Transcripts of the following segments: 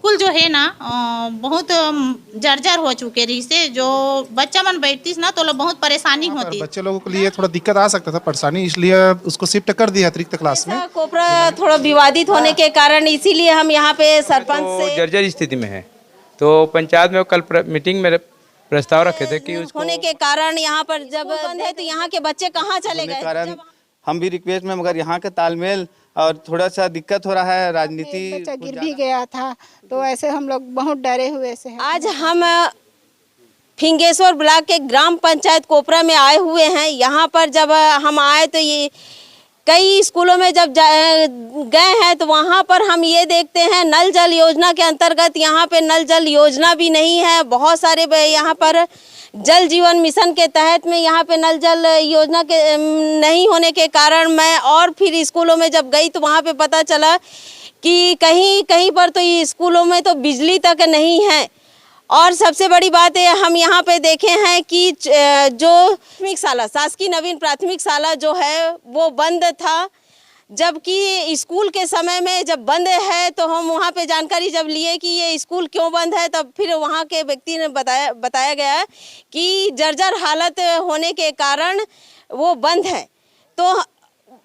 School जो है ना बहुत जर्जर हो चुके रही से जो बच्चा मन बैठती ना तो लोग बहुत परेशानी पर होती। बच्चे लोगों के लिए थोड़ा दिक्कत आ सकता था, परेशानी, इसलिए उसको शिफ्ट कर दिया अतिरिक्त क्लास में। कोपरा थोड़ा विवादित होने के कारण इसीलिए हम यहाँ पे सरपंच तो से जर्जर स्थिति में है, तो पंचायत में कल मीटिंग में प्रस्ताव रखे थे कि उसको होने के कारण यहाँ पर जब बंद है तो यहाँ के बच्चे कहाँ चले गए। कारण हम भी रिक्वेस्ट में, मगर यहाँ का तालमेल और थोड़ा सा दिक्कत हो रहा है, राजनीति बच्चा गिर भी गया था तो ऐसे हम लोग बहुत डरे हुए से हैं। आज हम फिंगेश्वर ब्लॉक के ग्राम पंचायत कोपरा में आए हुए हैं। यहाँ पर जब हम आए तो ये कई स्कूलों में जब गए हैं तो वहाँ पर हम ये देखते हैं नल जल योजना के अंतर्गत यहाँ पे नल जल योजना भी नहीं है। बहुत सारे यहाँ पर जल जीवन मिशन के तहत में यहाँ पे नल जल योजना के नहीं होने के कारण मैं और फिर स्कूलों में जब गई तो वहाँ पे पता चला कि कहीं कहीं पर तो ये स्कूलों में तो बिजली तक नहीं है। और सबसे बड़ी बात है हम यहाँ पे देखे हैं कि जो प्राथमिक शाला शासकीय नवीन प्राथमिक शाला जो है वो बंद था, जबकि स्कूल के समय में जब बंद है तो हम वहाँ पे जानकारी जब लिए कि ये स्कूल क्यों बंद है, तब फिर वहाँ के व्यक्ति ने बताया गया कि जर्जर हालत होने के कारण वो बंद है। तो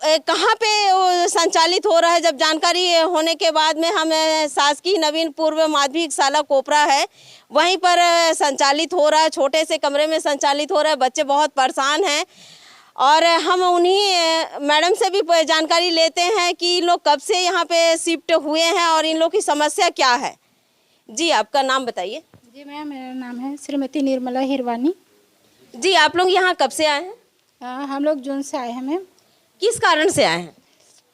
कहाँ पे वो संचालित हो रहा है, जब जानकारी होने के बाद में हम शासकीय नवीन पूर्व माध्यमिक शाला कोपरा है वहीं पर संचालित हो रहा है। छोटे से कमरे में संचालित हो रहा है, बच्चे बहुत परेशान हैं। और हम उन्हीं मैडम से भी जानकारी लेते हैं कि इन लोग कब से यहाँ पे शिफ्ट हुए हैं और इन लोग की समस्या क्या है। जी आपका नाम बताइए। जी मैम, मेरा नाम है श्रीमती निर्मला हिरवानी। जी आप लोग यहाँ कब से आए हैं? हम लोग जून से आए हैं मैम। किस कारण से आए हैं?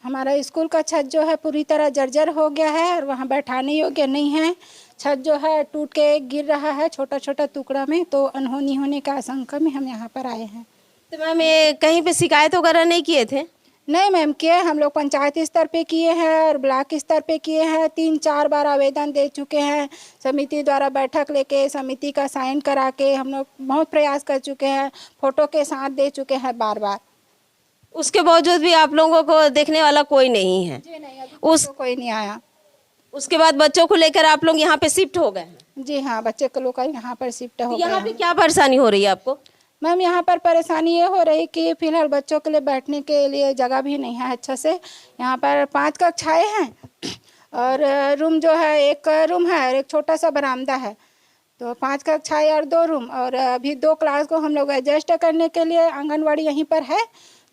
हमारा स्कूल का छत जो है पूरी तरह जर्जर हो गया है और वहाँ बैठाने योग्य नहीं है। छत जो है टूट के गिर रहा है छोटा छोटा टुकड़ा में, तो अनहोनी होने का आशंका में हम यहाँ पर आए हैं। तो मैम ये कहीं पे शिकायत वगैरह नहीं किए थे? नहीं मैम, किए हम लोग पंचायत स्तर पे किए हैं और ब्लॉक स्तर पे किए हैं। 3-4 बार आवेदन दे चुके हैं। समिति द्वारा बैठक लेके समिति का साइन करा के हम लोग बहुत प्रयास कर चुके हैं, फोटो के साथ दे चुके हैं बार बार। उसके बावजूद भी आप लोगों को देखने वाला कोई नहीं है? जी नहीं, अभी तो कोई नहीं आया। उसके बाद बच्चों को लेकर आप लोग यहाँ पे शिफ्ट हो गए हैं? जी हाँ, बच्चे को लोग यहाँ पर शिफ्ट हो गए यहाँ पे हैं। क्या परेशानी हो रही है आपको? मैम यहाँ पर परेशानी ये हो रही कि फिलहाल बच्चों के लिए बैठने के लिए जगह भी नहीं है अच्छा से। यहाँ पर 5 कक्षाएं हैं और रूम जो है, एक रूम है और एक छोटा सा बरामदा है, तो 5 कक्षाएं और 2 रूम। और अभी 2 क्लास को हम लोग एडजस्ट करने के लिए आंगनवाड़ी यहीं पर है,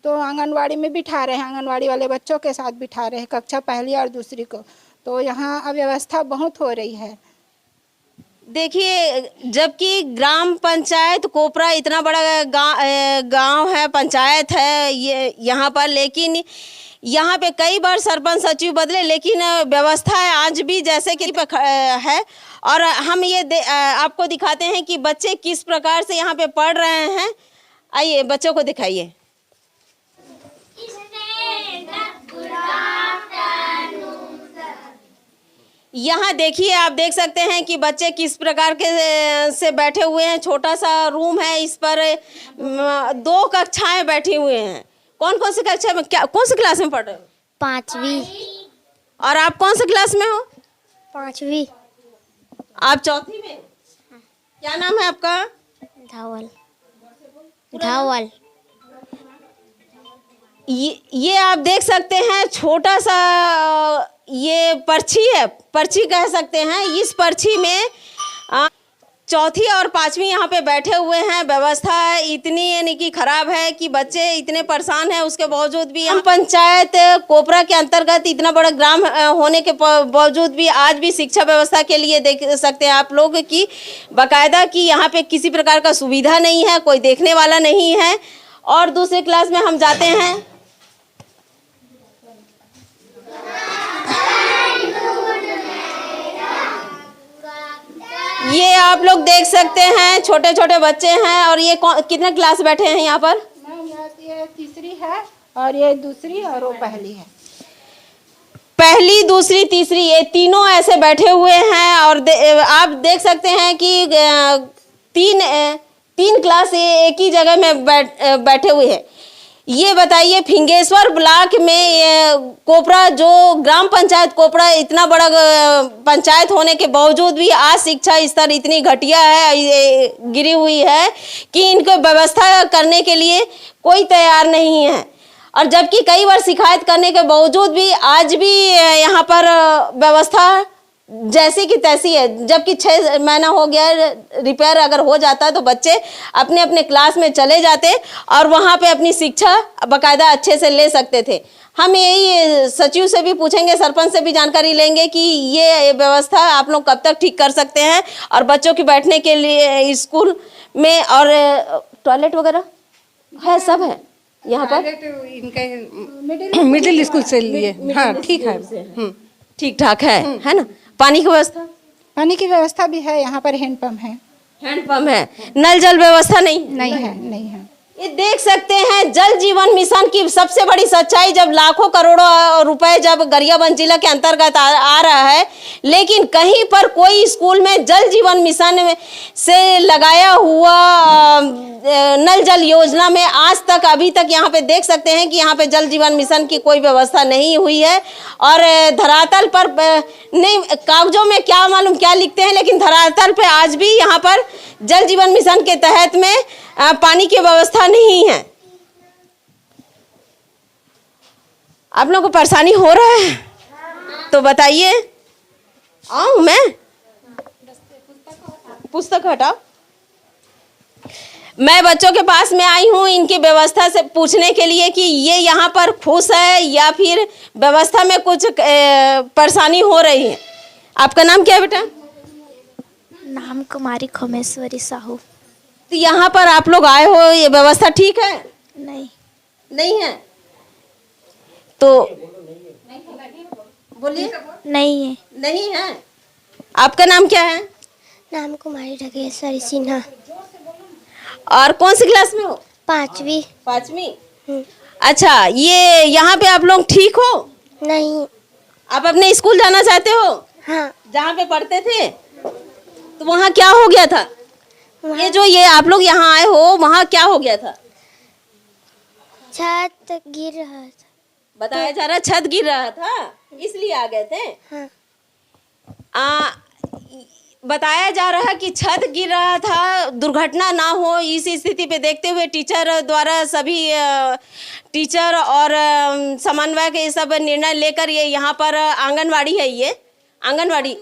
तो आंगनवाड़ी में बिठा रहे हैं, आंगनवाड़ी वाले बच्चों के साथ बिठा रहे हैं कक्षा पहली और दूसरी को। तो यहाँ अव्यवस्था बहुत हो रही है। देखिए, जबकि ग्राम पंचायत कोपरा इतना बड़ा गांव है, पंचायत है ये यहाँ पर, लेकिन यहाँ पे कई बार सरपंच सचिव बदले लेकिन व्यवस्था आज भी जैसे कि है। और हम ये आपको दिखाते हैं कि बच्चे किस प्रकार से यहाँ पे पढ़ रहे हैं। आइए बच्चों को दिखाइए। यहाँ देखिए, आप देख सकते हैं कि बच्चे किस प्रकार के से बैठे हुए हैं। छोटा सा रूम है, इस पर 2 कक्षाएं बैठी हुए हैं। कौन कौन सी कक्षा में, क्या कौन सी क्लास में पढ़ रहे हो? 5वीं। और आप कौन सी क्लास में हो? 5वीं। आप 4थी में। क्या नाम है आपका? धावल। धावल। ये आप देख सकते हैं, छोटा सा ये पर्ची है, पर्ची कह सकते हैं। इस पर्ची में 4थी और 5वीं यहाँ पे बैठे हुए हैं। व्यवस्था इतनी यानी कि खराब है कि बच्चे इतने परेशान हैं, उसके बावजूद भी हम पंचायत कोपरा के अंतर्गत इतना बड़ा ग्राम होने के बावजूद भी आज भी शिक्षा व्यवस्था के लिए देख सकते हैं आप लोग कि बाकायदा कि यहाँ पे किसी प्रकार का सुविधा नहीं है, कोई देखने वाला नहीं है। और दूसरे क्लास में हम जाते हैं। ये आप लोग देख सकते हैं, छोटे छोटे बच्चे हैं। और ये कितने क्लास बैठे हैं यहाँ पर? मैम ये तीसरी है और ये दूसरी और वो पहली है। पहली, दूसरी, तीसरी, ये तीनों ऐसे बैठे हुए हैं। और आप देख सकते हैं कि 3 क्लास एक ही जगह में बैठे हुए हैं। ये बताइए फिंगेश्वर ब्लॉक में कोपरा जो ग्राम पंचायत कोपरा इतना बड़ा पंचायत होने के बावजूद भी आज शिक्षा स्तर इतनी घटिया है, गिरी हुई है कि इनको व्यवस्था करने के लिए कोई तैयार नहीं है। और जबकि कई बार शिकायत करने के बावजूद भी आज भी यहाँ पर व्यवस्था जैसी की तैसी है। जबकि 6 महीना हो गया, रिपेयर अगर हो जाता तो बच्चे अपने अपने क्लास में चले जाते और वहाँ पे अपनी शिक्षा बाकायदा अच्छे से ले सकते थे। हम यही सचिव से भी पूछेंगे, सरपंच से भी जानकारी लेंगे कि ये व्यवस्था आप लोग कब तक ठीक कर सकते हैं और बच्चों के बैठने के लिए स्कूल में और टॉयलेट वगैरह है, सब है यहाँ पर। इनका मिडिल स्कूल से लिए, हाँ ठीक है, ठीक ठाक है ना। पानी की व्यवस्था? पानी की व्यवस्था भी है, यहाँ पर हैंडपंप है। हैंडपंप है, नल जल व्यवस्था नहीं? नहीं है। ये देख सकते हैं जल जीवन मिशन की सबसे बड़ी सच्चाई, जब लाखों करोड़ों रुपए जब गरियाबंद जिला के अंतर्गत आ रहा है, लेकिन कहीं पर कोई स्कूल में जल जीवन मिशन से लगाया हुआ नल जल योजना में आज तक अभी तक यहाँ पे देख सकते हैं कि यहाँ पे जल जीवन मिशन की कोई व्यवस्था नहीं हुई है। और धरातल पर नहीं, कागजों में क्या मालूम क्या लिखते हैं, लेकिन धरातल पे आज भी यहाँ पर जल जीवन मिशन के तहत में पानी की व्यवस्था नहीं है। आप लोगों को परेशानी हो रहा है तो बताइए। आऊं मैं? पुस्तक हटाओ। मैं बच्चों के पास में आई हूं इनकी व्यवस्था से पूछने के लिए कि ये यहाँ पर खुश है या फिर व्यवस्था में कुछ परेशानी हो रही है। आपका नाम क्या है बेटा? नाम कुमारी खोमेश्वरी साहू। तो यहाँ पर आप लोग आए हो, ये व्यवस्था ठीक है? नहीं है तो बोलिए। नहीं है। आपका नाम क्या है? नाम कुमारी ढकेश्वरी सिन्हा। और कौन सी क्लास में हो? 5वीं। अच्छा, ये यहाँ पे आप लोग ठीक हो? नहीं। आप अपने स्कूल जाना चाहते हो? हाँ। जहाँ पे पढ़ते थे तो वहाँ क्या हो गया था? ये आप लोग यहाँ आए हो, वहाँ क्या हो गया था? छत गिर रहा था। बताया जा रहा छत गिर रहा था, इसलिए आ गए थे। हाँ। बताया जा रहा कि छत गिर रहा था, दुर्घटना ना हो इस स्थिति पे देखते हुए टीचर द्वारा सभी टीचर और समन्वय के सब निर्णय लेकर ये यहाँ पर आंगनवाड़ी है, ये आंगनवाड़ी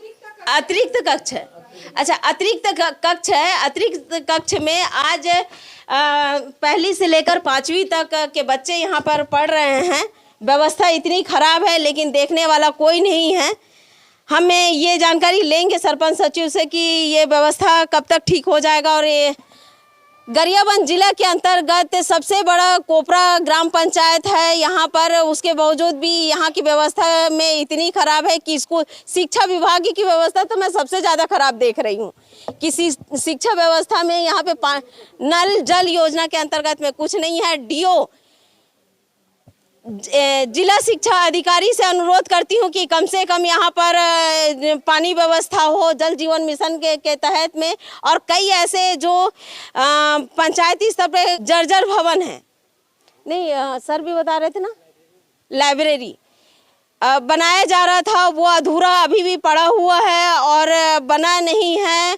अतिरिक्त कक्ष है। अच्छा, अतिरिक्त कक्ष है। अतिरिक्त कक्ष में आज 1 से लेकर 5वीं तक के बच्चे यहाँ पर पढ़ रहे हैं। व्यवस्था इतनी खराब है लेकिन देखने वाला कोई नहीं है। हमें ये जानकारी लेंगे सरपंच सचिव से कि ये व्यवस्था कब तक ठीक हो जाएगा। और ये गरियाबंद जिला के अंतर्गत सबसे बड़ा कोपरा ग्राम पंचायत है यहाँ पर, उसके बावजूद भी यहाँ की व्यवस्था में इतनी खराब है कि स्कूल शिक्षा विभाग की व्यवस्था तो मैं सबसे ज़्यादा खराब देख रही हूँ कि शिक्षा व्यवस्था में यहाँ पे नल जल योजना के अंतर्गत में कुछ नहीं है। डीओ जिला शिक्षा अधिकारी से अनुरोध करती हूँ कि कम से कम यहाँ पर पानी व्यवस्था हो जल जीवन मिशन के तहत में। और कई ऐसे जो पंचायती स्तर पे जर्जर भवन है, नहीं सर भी बता रहे थे ना, लाइब्रेरी बनाया जा रहा था, वो अधूरा अभी भी पड़ा हुआ है और बना नहीं है।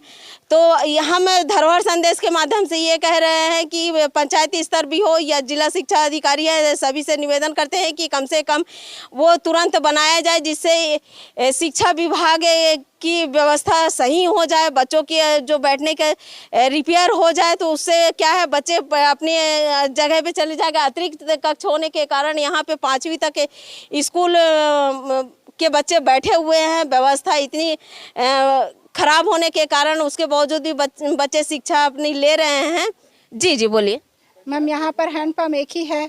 तो हम धरोहर संदेश के माध्यम से ये कह रहे हैं कि पंचायती स्तर भी हो या जिला शिक्षा अधिकारी है, सभी से निवेदन करते हैं कि कम से कम वो तुरंत बनाया जाए, जिससे शिक्षा विभाग की व्यवस्था सही हो जाए, बच्चों के जो बैठने के रिपेयर हो जाए तो उससे क्या है बच्चे अपने जगह पे चले जाएगा। अतिरिक्त कक्ष होने के कारण यहाँ पे 5वीं तक स्कूल के बच्चे बैठे हुए हैं। व्यवस्था इतनी खराब होने के कारण उसके बावजूद भी बच्चे शिक्षा अपनी ले रहे हैं। जी बोलिए मैम। यहाँ पर हैंडपम्प एक ही है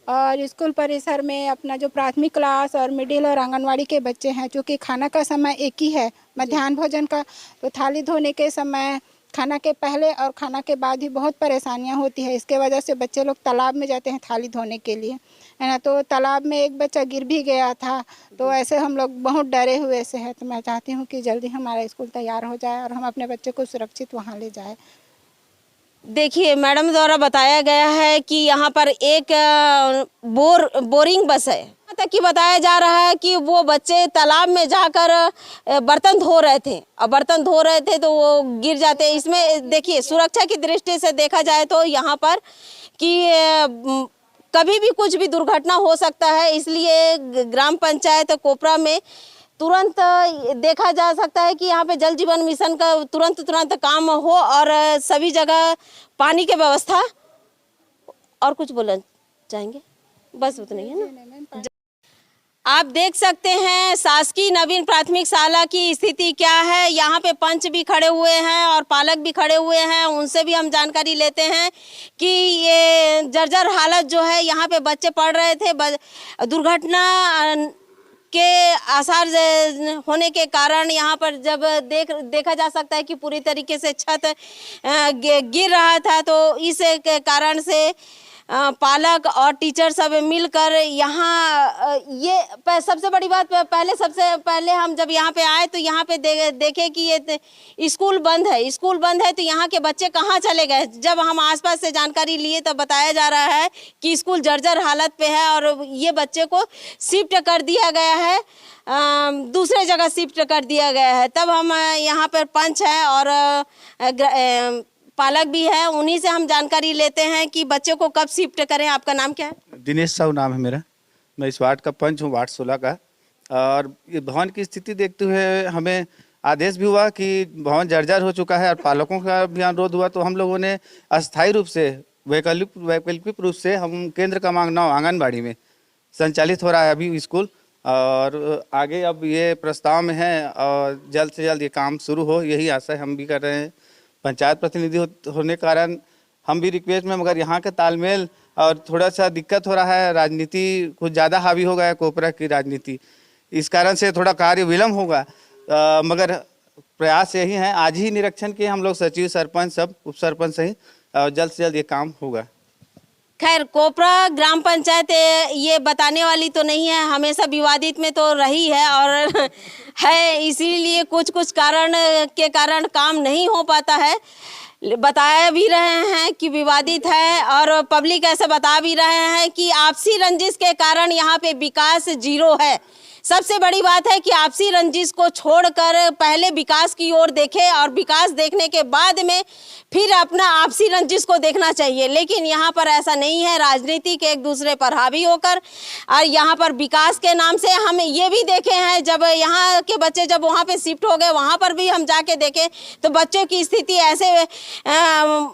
और स्कूल परिसर में अपना जो प्राथमिक क्लास और मिडिल और आंगनवाड़ी के बच्चे हैं, चूँकि खाना का समय एक ही है, मध्याह्न भोजन का, तो थाली धोने के समय, खाना के पहले और खाना के बाद भी बहुत परेशानियाँ होती है। इसके वजह से बच्चे लोग तालाब में जाते हैं थाली धोने के लिए, है ना। तो तालाब में एक बच्चा गिर भी गया था, तो ऐसे हम लोग बहुत डरे हुए से हैं। तो मैं चाहती हूँ कि जल्दी हमारा स्कूल तैयार हो जाए और हम अपने बच्चे को सुरक्षित वहाँ ले जाए। देखिए, मैडम द्वारा बताया गया है कि यहाँ पर एक बोरिंग बस है। यहाँ तक कि बताया जा रहा है कि वो बच्चे तालाब में जाकर बर्तन धो रहे थे और बर्तन धो रहे थे तो वो गिर जाते। इसमें देखिए, सुरक्षा की दृष्टि से देखा जाए तो यहाँ पर कि कभी भी कुछ भी दुर्घटना हो सकता है, इसलिए ग्राम पंचायत कोपरा में तुरंत देखा जा सकता है कि यहाँ पे जल जीवन मिशन का तुरंत काम हो और सभी जगह पानी की व्यवस्था। और कुछ बोलना चाहेंगे? बस उतना ही है ना। आप देख सकते हैं शासकीय नवीन प्राथमिक शाला की स्थिति क्या है। यहाँ पे पंच भी खड़े हुए हैं और पालक भी खड़े हुए हैं, उनसे भी हम जानकारी लेते हैं कि ये जर्जर हालत जो है, यहाँ पे बच्चे पढ़ रहे थे, दुर्घटना के आसार होने के कारण यहाँ पर जब देखा जा सकता है कि पूरी तरीके से छत गिर रहा था, तो इस कारण से पालक और टीचर सब मिलकर यहाँ ये सबसे बड़ी बात, सबसे पहले हम जब यहाँ पे आए तो यहाँ पे देखे कि ये स्कूल बंद है। स्कूल बंद है तो यहाँ के बच्चे कहाँ चले गए। जब हम आसपास से जानकारी लिए तब बताया जा रहा है कि स्कूल जर्जर हालत पे है और ये बच्चे को शिफ्ट कर दिया गया है, दूसरे जगह शिफ्ट कर दिया गया है। तब हम यहाँ पर पंच है और पालक भी है, उन्हीं से हम जानकारी लेते हैं कि बच्चे को कब शिफ्ट करें। आपका नाम क्या है? दिनेश साहू नाम है मेरा। मैं इस वार्ड का पंच हूँ, वार्ड 16 का। और ये भवन की स्थिति देखते हुए हमें आदेश भी हुआ कि भवन जर्जर हो चुका है और पालकों का भी अनुरोध हुआ, तो हम लोगों ने अस्थायी रूप से वैकल्पिक रूप से हम केंद्र क्रमांक 9 आंगनबाड़ी में संचालित हो रहा है अभी स्कूल, और आगे अब ये प्रस्ताव में है और जल्द से जल्द ये काम शुरू हो, यही आशा हम भी कर रहे हैं। पंचायत प्रतिनिधि होने के कारण हम भी रिक्वेस्ट में, मगर यहाँ का तालमेल और थोड़ा सा दिक्कत हो रहा है, राजनीति कुछ ज़्यादा हावी हो गया है, कोपरा की राजनीति, इस कारण से थोड़ा कार्य विलम्ब होगा। मगर प्रयास यही है, आज ही निरीक्षण किए हम लोग, सचिव, सरपंच, सब उप सरपंच सही, और जल्द से जल्द ये काम होगा। खैर, कोपरा ग्राम पंचायत ये बताने वाली तो नहीं है, हमेशा विवादित में तो रही है और है, इसीलिए कुछ कारण के कारण काम नहीं हो पाता है। बताया भी रहे हैं कि विवादित है और पब्लिक ऐसे बता भी रहे हैं कि आपसी रंजिश के कारण यहाँ पे विकास जीरो है। सबसे बड़ी बात है कि आपसी रंजिश को छोड़कर पहले विकास की ओर देखें और विकास देखने के बाद में फिर अपना आपसी रंजिश को देखना चाहिए, लेकिन यहाँ पर ऐसा नहीं है। राजनीति के एक दूसरे पर हावी होकर और यहाँ पर विकास के नाम से हम ये भी देखे हैं, जब यहाँ के बच्चे जब वहाँ पे शिफ्ट हो गए, वहाँ पर भी हम जाके देखें तो बच्चों की स्थिति ऐसे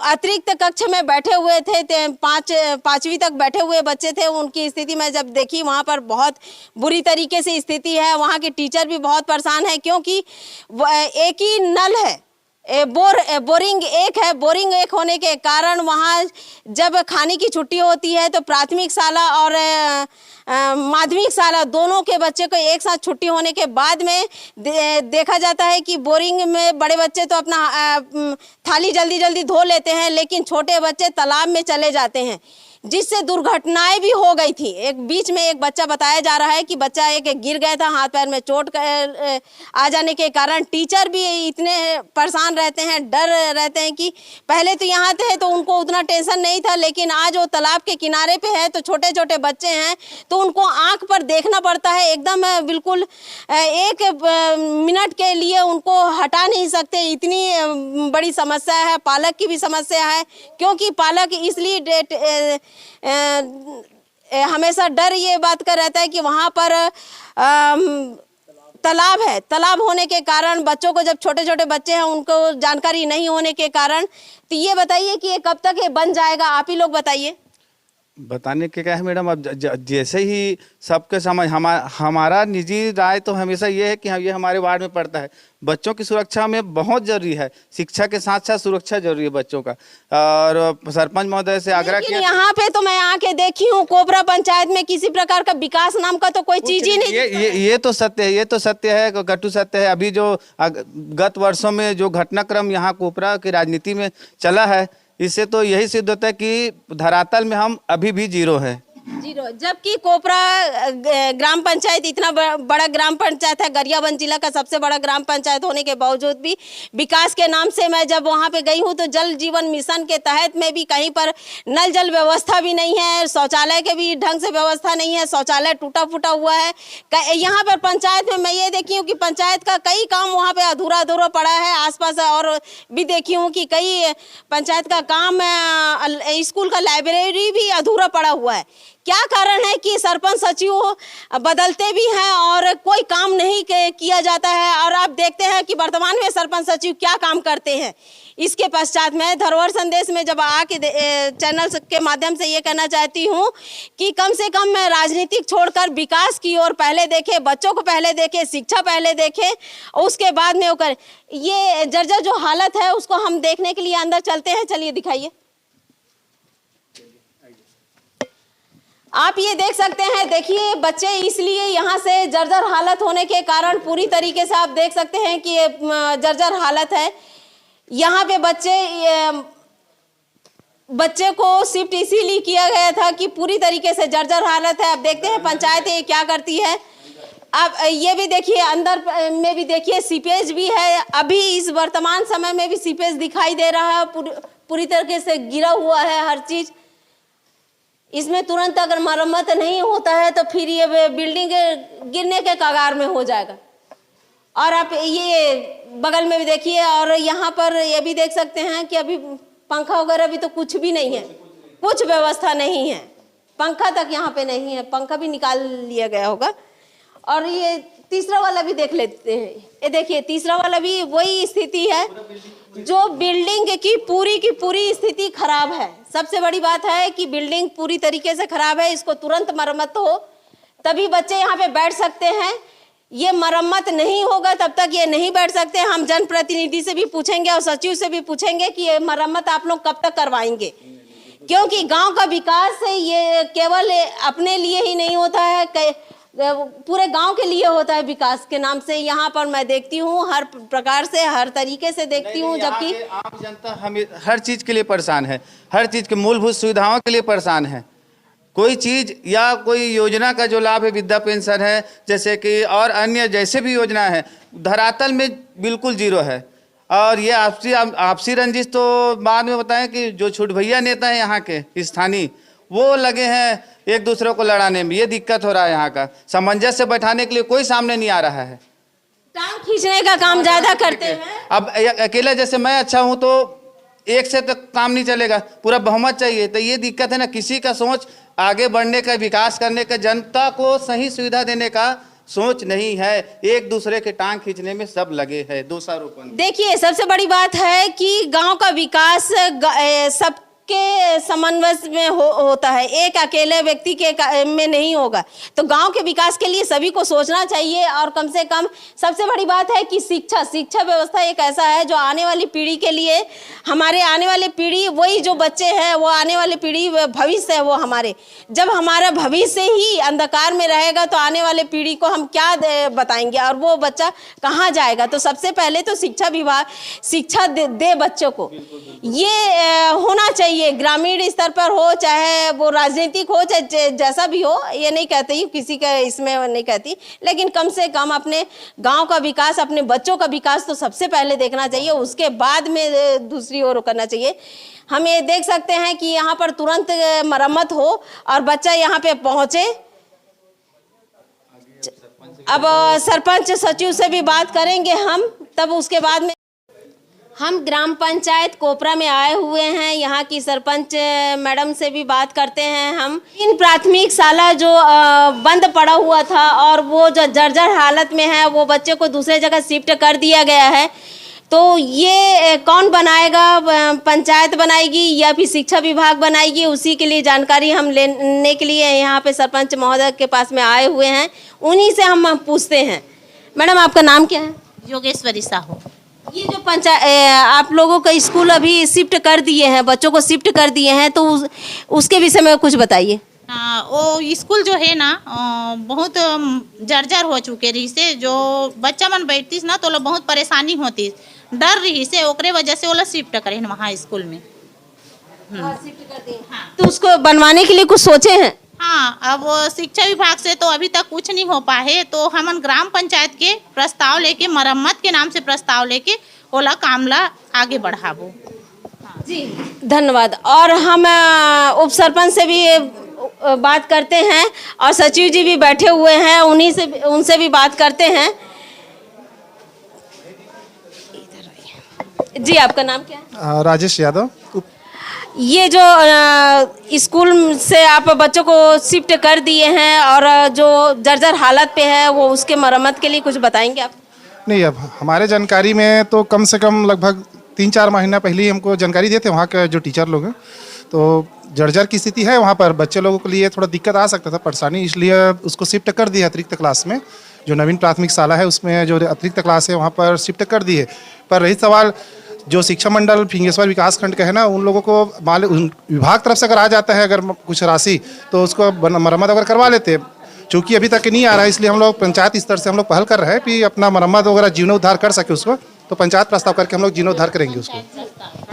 अतिरिक्त कक्ष में बैठे हुए थे, 5वीं तक बैठे हुए बच्चे थे, उनकी स्थिति में जब देखी वहाँ पर बहुत बुरी तरीके से स्थिति है। वहाँ के टीचर भी बहुत परेशान है क्योंकि एक ही नल है, बोरिंग एक है। बोरिंग एक होने के कारण वहाँ जब खाने की छुट्टी होती है तो प्राथमिक शाला और माध्यमिक शाला दोनों के बच्चे को एक साथ छुट्टी होने के बाद में देखा जाता है कि बोरिंग में बड़े बच्चे तो अपना थाली जल्दी जल्दी धो लेते हैं, लेकिन छोटे बच्चे तालाब में चले जाते हैं, जिससे दुर्घटनाएं भी हो गई थी। एक बीच में एक बच्चा बताया जा रहा है कि बच्चा एक गिर गया था, हाथ पैर में चोट आ जाने के कारण टीचर भी इतने परेशान रहते हैं, डर रहते हैं कि पहले तो यहाँ थे तो उनको उतना टेंशन नहीं था, लेकिन आज वो तालाब के किनारे पे है तो छोटे छोटे बच्चे हैं तो उनको आंख पर देखना पड़ता है, एकदम बिल्कुल एक मिनट के लिए उनको हटा नहीं सकते, इतनी बड़ी समस्या है। पालक की भी समस्या है क्योंकि पालक इसलिए हमेशा डर ये बात का रहता है कि वहाँ पर तालाब है, तालाब होने के कारण बच्चों को, जब छोटे छोटे बच्चे हैं उनको जानकारी नहीं होने के कारण, तो ये बताइए कि ये कब तक ये बन जाएगा, आप ही लोग बताइए। बताने के क्या है मैडम, अब जैसे ही सबके समझ, हमारा निजी राय तो हमेशा ये है कि ये हमारे वार्ड में पड़ता है, बच्चों की सुरक्षा में बहुत जरूरी है, शिक्षा के साथ साथ सुरक्षा जरूरी है बच्चों का। और सरपंच महोदय से आग्रह किया, यहाँ पे तो मैं आके देखी हूँ कोपरा पंचायत में किसी प्रकार का विकास नाम का तो कोई चीज ही नहीं। ये तो सत्य है, ये तो सत्य है, कटु सत्य है। अभी जो गत वर्षों में जो घटनाक्रम यहाँ कोपरा की राजनीति में चला है, इससे तो यही सिद्ध होता है कि धरातल में हम अभी भी जीरो है, जीरो। जबकि कोपरा ग्राम पंचायत इतना बड़ा ग्राम पंचायत है, गरियाबंद जिला का सबसे बड़ा ग्राम पंचायत होने के बावजूद भी विकास के नाम से मैं जब वहां पे गई हूं तो जल जीवन मिशन के तहत में भी कहीं पर नल जल व्यवस्था भी नहीं है, शौचालय के भी ढंग से व्यवस्था नहीं है, शौचालय टूटा फूटा हुआ है। यहाँ पर पंचायत में मैं ये देखी हूँ कि पंचायत का कई काम वहाँ पे अधूरा अधूरा पड़ा है। आसपास और भी देखी हूँ कि कई पंचायत का काम, स्कूल का लाइब्रेरी भी अधूरा पड़ा हुआ है। क्या कारण है कि सरपंच सचिव बदलते भी हैं और कोई काम नहीं किया जाता है? और आप देखते हैं कि वर्तमान में सरपंच सचिव क्या काम करते हैं। इसके पश्चात मैं धरोहर संदेश में जब आके चैनल के माध्यम से ये कहना चाहती हूँ कि कम से कम मैं राजनीतिक छोड़कर विकास की ओर पहले देखे, बच्चों को पहले देखे, शिक्षा पहले देखे, उसके बाद में होकर ये जर्जर जो हालत है उसको हम देखने के लिए अंदर चलते हैं। चलिए दिखाइए। आप ये देख सकते हैं, देखिए बच्चे इसलिए यहाँ से जर्जर हालत होने के कारण पूरी तरीके से आप देख सकते हैं कि ये जर्जर हालत है। यहाँ पे बच्चे को शिफ्ट इसीलिए किया गया था कि पूरी तरीके से जर्जर हालत है। अब देखते हैं पंचायत ये क्या करती है। अब ये भी देखिए, अंदर में भी देखिए सीपेज भी है। अभी इस वर्तमान समय में भी सीपेज दिखाई दे रहा है, पूरी तरीके से गिरा हुआ है हर चीज। इसमें तुरंत अगर मरम्मत नहीं होता है तो फिर ये बिल्डिंग गिरने के कगार में हो जाएगा। और आप ये बगल में भी देखिए, और यहाँ पर ये भी देख सकते हैं कि अभी पंखा वगैरह भी तो कुछ भी नहीं है, कुछ व्यवस्था नहीं है, पंखा तक यहाँ पे नहीं है, पंखा भी निकाल लिया गया होगा। और ये तीसरा वाला भी देख लेते हैं। ये देखिए तीसरा वाला भी वही स्थिति है, जो बिल्डिंग की पूरी स्थिति खराब है। सबसे बड़ी बात है कि बिल्डिंग पूरी तरीके से खराब है, इसको तुरंत मरम्मत हो तभी बच्चे यहाँ पे बैठ सकते हैं। ये मरम्मत नहीं होगा तब तक ये नहीं बैठ सकते। हम जनप्रतिनिधि से भी पूछेंगे और सचिव से भी पूछेंगे कि ये मरम्मत आप लोग कब तक करवाएंगे, क्योंकि गांव का विकास ये केवल अपने लिए ही नहीं होता है, पूरे गांव के लिए होता है विकास के नाम से। यहाँ पर मैं देखती हूँ हर प्रकार से, हर तरीके से देखती हूँ, जबकि आम जनता हमें हर चीज के लिए परेशान है, हर चीज के मूलभूत सुविधाओं के लिए परेशान है। कोई चीज या कोई योजना का जो लाभ है, वृद्धा पेंशन है जैसे कि, और अन्य जैसे भी योजना है, धरातल में बिल्कुल जीरो है। और ये आपसी रंजिश तो बाद में बताएं कि जो छुट भैया नेता है यहाँ के स्थानीय, वो लगे हैं एक दूसरे को लड़ाने में। ये दिक्कत हो रहा है, यहाँ का सामंजस्य बैठाने के लिए कोई सामने नहीं आ रहा है, टांग खींचने का काम ज्यादा करते हैं। अब अकेला जैसे मैं अच्छा हूँ तो एक से तो काम नहीं चलेगा, पूरा बहुमत चाहिए। तो ये दिक्कत है ना, किसी का सोच आगे बढ़ने का, विकास करने का, जनता को सही सुविधा देने का सोच नहीं है। एक दूसरे के टांग खींचने में सब लगे हैं, दोषारोपण। देखिए सबसे बड़ी बात है कि गांव का विकास सब के समन्वय में होता है, एक अकेले व्यक्ति के में नहीं होगा। तो गांव के विकास के लिए सभी को सोचना चाहिए। और कम से कम सबसे बड़ी बात है कि शिक्षा व्यवस्था एक ऐसा है जो आने वाली पीढ़ी के लिए, हमारे आने वाली पीढ़ी, वही जो बच्चे हैं वो आने वाली पीढ़ी, भविष्य है वो हमारे। जब हमारा भविष्य ही अंधकार में रहेगा तो आने वाले पीढ़ी को हम क्या बताएंगे और वो बच्चा कहाँ जाएगा। तो सबसे पहले तो शिक्षा विभाग शिक्षा दे बच्चों को, ये होना चाहिए। ग्रामीण स्तर पर हो, चाहे वो राजनीतिक हो, चाहे जैसा भी हो, ये नहीं कहती किसी का, इसमें नहीं कहती, लेकिन कम से कम अपने गांव का विकास, अपने बच्चों का विकास तो सबसे पहले देखना चाहिए, उसके बाद में दूसरी ओर करना चाहिए। हम ये देख सकते हैं कि यहाँ पर तुरंत मरम्मत हो और बच्चा यहाँ पे पहुंचे। अब सरपंच सचिव से भी बात करेंगे हम, तब उसके बाद में हम ग्राम पंचायत कोपरा में आए हुए हैं। यहाँ की सरपंच मैडम से भी बात करते हैं हम। इन प्राथमिक शाला जो बंद पड़ा हुआ था और वो जो जर्जर हालत में है, वो बच्चे को दूसरे जगह शिफ्ट कर दिया गया है। तो ये कौन बनाएगा, पंचायत बनाएगी या फिर शिक्षा विभाग बनाएगी, उसी के लिए जानकारी हम लेने के लिए यहाँ पे सरपंच महोदय के पास में आए हुए हैं। उन्हीं से हम पूछते हैं। मैडम आपका नाम क्या है? योगेश्वरी साहू। ये जो आप लोगों का स्कूल अभी शिफ्ट कर दिए हैं, बच्चों को शिफ्ट कर दिए हैं, तो उसके विषय में कुछ बताइए। वो स्कूल जो है ना बहुत जर्जर हो चुके रही से, जो बच्चा मन बैठती ना तो लोग बहुत परेशानी होती, डर रही से, ओकरे वजह से वो लोग शिफ्ट करें वहाँ स्कूल में। शिफ्ट कर दिए। तो उसको बनवाने के लिए कुछ सोचे हैं? हाँ, अब शिक्षा विभाग से तो अभी तक कुछ नहीं हो पाए, तो हम ग्राम पंचायत के प्रस्ताव लेके मरम्मत के नाम से प्रस्ताव लेके ओला कामला आगे बढ़ाबो। जी धन्यवाद। और हम उप सरपंच से भी बात करते हैं और सचिव जी भी बैठे हुए हैं, उनसे भी बात करते हैं। जी आपका नाम क्या है? राजेश यादव। ये जो स्कूल से आप बच्चों को शिफ्ट कर दिए हैं और जो जर्जर हालत पे है वो उसके मरम्मत के लिए कुछ बताएंगे आप? नहीं, अब हमारे जानकारी में तो कम से कम लगभग 3-4 महीना पहले ही हमको जानकारी दिए थे वहाँ के जो टीचर लोग हैं, तो जर्जर की स्थिति है वहाँ पर। बच्चे लोगों के लिए थोड़ा दिक्कत आ सकता था, परेशानी, इसलिए उसको शिफ्ट कर दिया अतिरिक्त क्लास में। जो नवीन प्राथमिक शाला है उसमें जो अतिरिक्त क्लास है वहाँ पर शिफ्ट कर दिए। पर रही सवाल जो शिक्षा मंडल फिंगेश्वर विकास खंड का है ना, उन लोगों को विभाग तरफ से अगर आ जाता है अगर कुछ राशि, तो उसको मरम्मत अगर करवा लेते। चूँकि अभी तक नहीं आ रहा है, इसलिए हम लोग पंचायत स्तर से हम लोग पहल कर रहे हैं कि अपना मरम्मत वगैरह जीर्णोद्धार कर सके उसको, तो पंचायत प्रस्ताव करके हम लोग जीर्णोद्धार करेंगे उसको।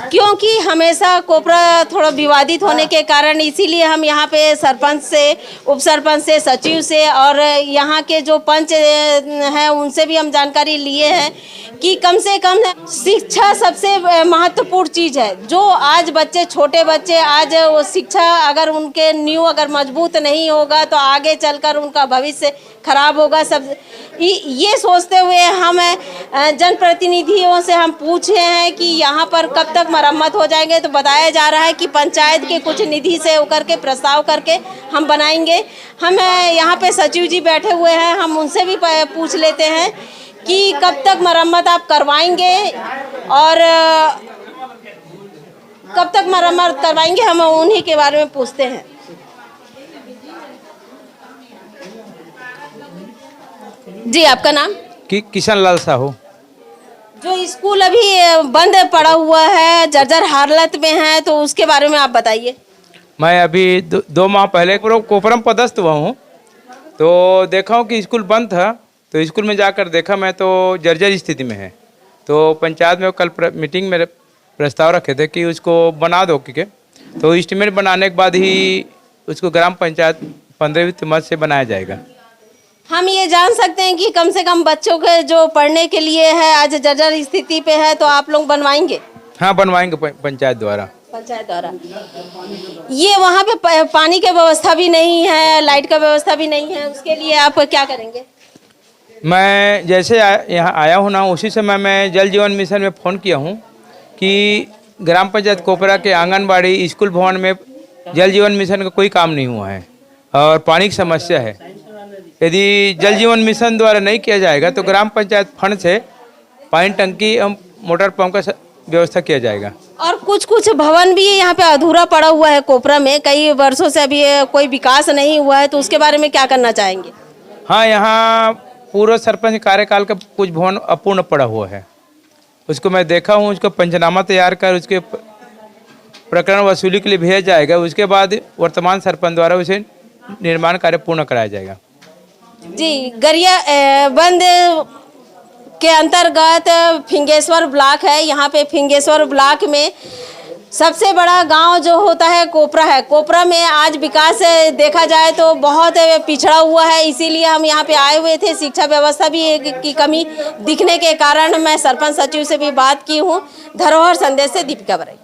क्योंकि हमेशा कोपरा थोड़ा विवादित होने के कारण इसीलिए हम यहाँ पे सरपंच से, उप सरपंच से, सचिव से और यहाँ के जो पंच हैं उनसे भी हम जानकारी लिए हैं कि कम से कम शिक्षा सबसे महत्वपूर्ण चीज़ है। जो आज बच्चे, छोटे बच्चे, आज वो शिक्षा अगर उनके नींव अगर मजबूत नहीं होगा तो आगे चलकर उनका भविष्य खराब होगा। सब ये सोचते हुए हम जनप्रतिनिधियों से हम पूछे हैं कि यहाँ पर कब तक मरम्मत हो जाएंगे, तो बताया जा रहा है कि पंचायत के कुछ निधि से होकर के प्रस्ताव करके हम बनाएंगे। हम यहाँ पे सचिव जी बैठे हुए हैं, हम उनसे भी पूछ लेते हैं कि कब तक मरम्मत आप करवाएंगे और कब तक मरम्मत करवाएंगे, हम उन्हीं के बारे में पूछते हैं। जी आपका नाम? किशन लाल साहू। जो स्कूल अभी बंद पड़ा हुआ है, जर्जर हालत में है, तो उसके बारे में आप बताइए। मैं अभी 2 माह पहले कोपरम पदस्थ हुआ हूँ, तो देखा हूँ कि स्कूल बंद था, तो स्कूल में जाकर देखा मैं तो जर्जर स्थिति में है। तो पंचायत में कल मीटिंग में प्रस्ताव रखे थे कि उसको बना दो, क्योंकि तो एस्टीमेट बनाने के बाद ही उसको ग्राम पंचायत 15वीं मत से बनाया जाएगा। हम ये जान सकते हैं कि कम से कम बच्चों के जो पढ़ने के लिए है आज जर्जर स्थिति पे है, तो आप लोग बनवाएंगे? हाँ, बनवाएंगे पंचायत द्वारा। पंचायत द्वारा। ये वहाँ पे पानी की व्यवस्था भी नहीं है, लाइट का व्यवस्था भी नहीं है, उसके लिए आप क्या करेंगे? मैं जैसे यहाँ आया हूँ ना, उसी समय मैं जल जीवन मिशन में फ़ोन किया हूँ कि ग्राम पंचायत कोपरा के आंगनबाड़ी स्कूल भवन में जल जीवन मिशन का कोई काम नहीं हुआ है और पानी की समस्या है। यदि जल जीवन मिशन द्वारा नहीं किया जाएगा तो ग्राम पंचायत फंड से पानी टंकी एवं मोटर पंप का व्यवस्था किया जाएगा। और कुछ भवन भी यहाँ पे अधूरा पड़ा हुआ है कोपरा में, कई वर्षों से अभी कोई विकास नहीं हुआ है, तो उसके बारे में क्या करना चाहेंगे? हाँ, यहाँ पूर्व सरपंच कार्यकाल का कुछ भवन अपूर्ण पड़ा हुआ है, उसको मैं देखा हूँ। उसको पंचनामा तैयार कर उसके प्रकरण वसूली के लिए भेजा जाएगा। उसके बाद वर्तमान सरपंच द्वारा उसे निर्माण कार्य पूर्ण कराया जाएगा। जी, गरिया बंद के अंतर्गत फिंगेश्वर ब्लॉक है। यहाँ पे फिंगेश्वर ब्लॉक में सबसे बड़ा गांव जो होता है कोपरा है। कोपरा में आज विकास देखा जाए तो बहुत पिछड़ा हुआ है, इसीलिए हम यहाँ पे आए हुए थे। शिक्षा व्यवस्था भी की कमी दिखने के कारण मैं सरपंच सचिव से भी बात की हूँ। धरोहर संदेश से दीपिका बराई।